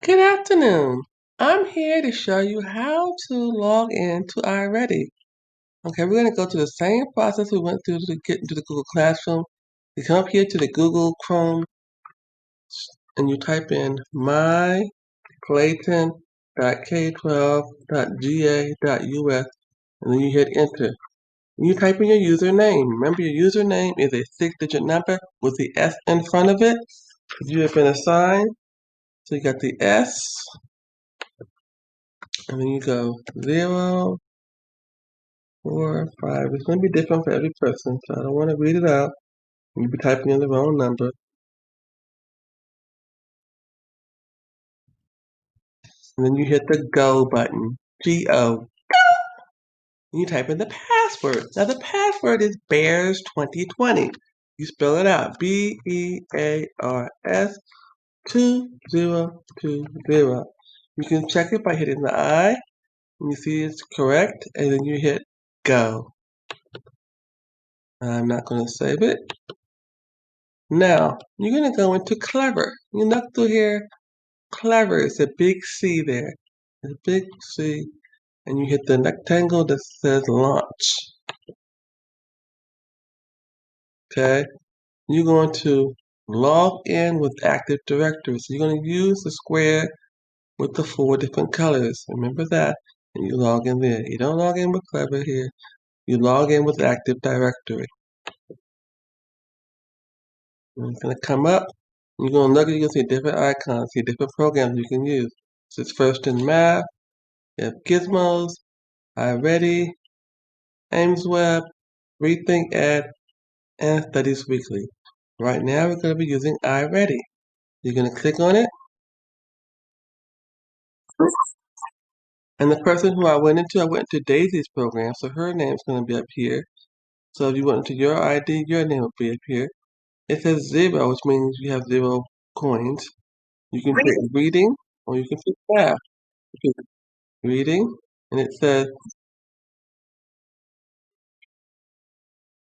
Good afternoon. I'm here to show you how to log in to iReady. Okay, we're going to go through the same process we went through to get into the Google Classroom. You come up here to the Google Chrome and you type in myclayton.k12.ga.us and then you hit enter. And you type in your username. Remember, your username is a 6-digit number with the S in front of it. You have been assigned. So you got the S, and then you go 0, 4, 5. It's going to be different for every person, so I don't want to read it out. You'll be typing in the wrong number. And then you hit the go button. G-O. And you type in the password. Now the password is Bears 2020. You spell it out. BEARS 2020. You can check it by hitting the I. And you see it's correct. And then you hit go. I'm not going to save it. Now, you're going to go into Clever. You look through here. Clever is a big C there. It's a big C. And you hit the rectangle that says launch. Okay? You're going to log in with Active Directory. So you're going to use the square with the 4 different colors. Remember that. And you log in there. You don't log in with Clever here. You log in with Active Directory. And it's going to come up. You're going to look, you're going to see different icons, see different programs you can use. This is First in Math, you have Gizmos, iReady, AimsWeb, Rethink Ed, and Studies Weekly. Right now we're going to be using iReady. You're going to click on it. And the person who I went into Daisy's program, so her name's going to be up here. So if you went into your ID, your name will be up here. It says 0, which means you have 0 coins. You can pick reading or you can pick math. You can pick reading, and it says,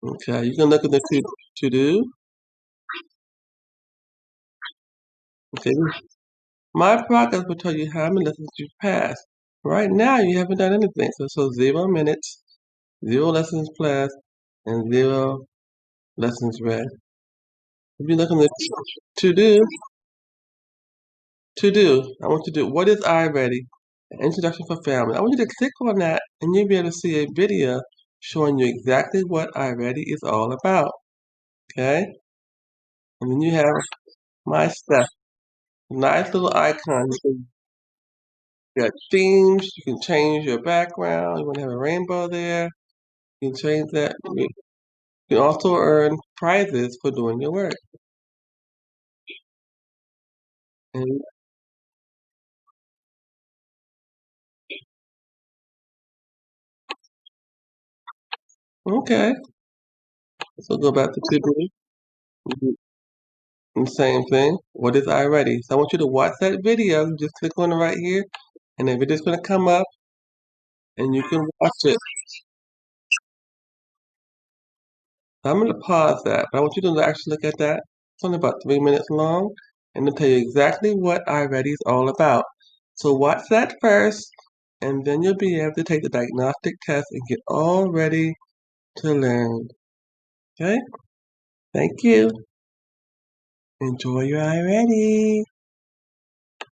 okay, you can look at the to do. Okay, my progress will tell you how many lessons you've passed. Right now, you haven't done anything. So 0 minutes, 0 lessons class, and 0 lessons read. If you look on the to do, I want you to do, what is iReady? An introduction for family. I want you to click on that, and you'll be able to see a video showing you exactly what iReady is all about. Okay? And then you have my stuff. Nice little icon. You got themes. You can change your background. You want to have a rainbow there. You can change that. You can also earn prizes for doing your work. And, okay, so go back to Tiffany. And same thing. What is iReady? So I want you to watch that video. You just click on it right here, and the video's going to come up, and you can watch it. So I'm going to pause that, but I want you to actually look at that. It's only about 3 minutes long, and it'll tell you exactly what iReady is all about. So watch that first, and then you'll be able to take the diagnostic test and get all ready to learn. Okay? Thank you. Enjoy your iReady.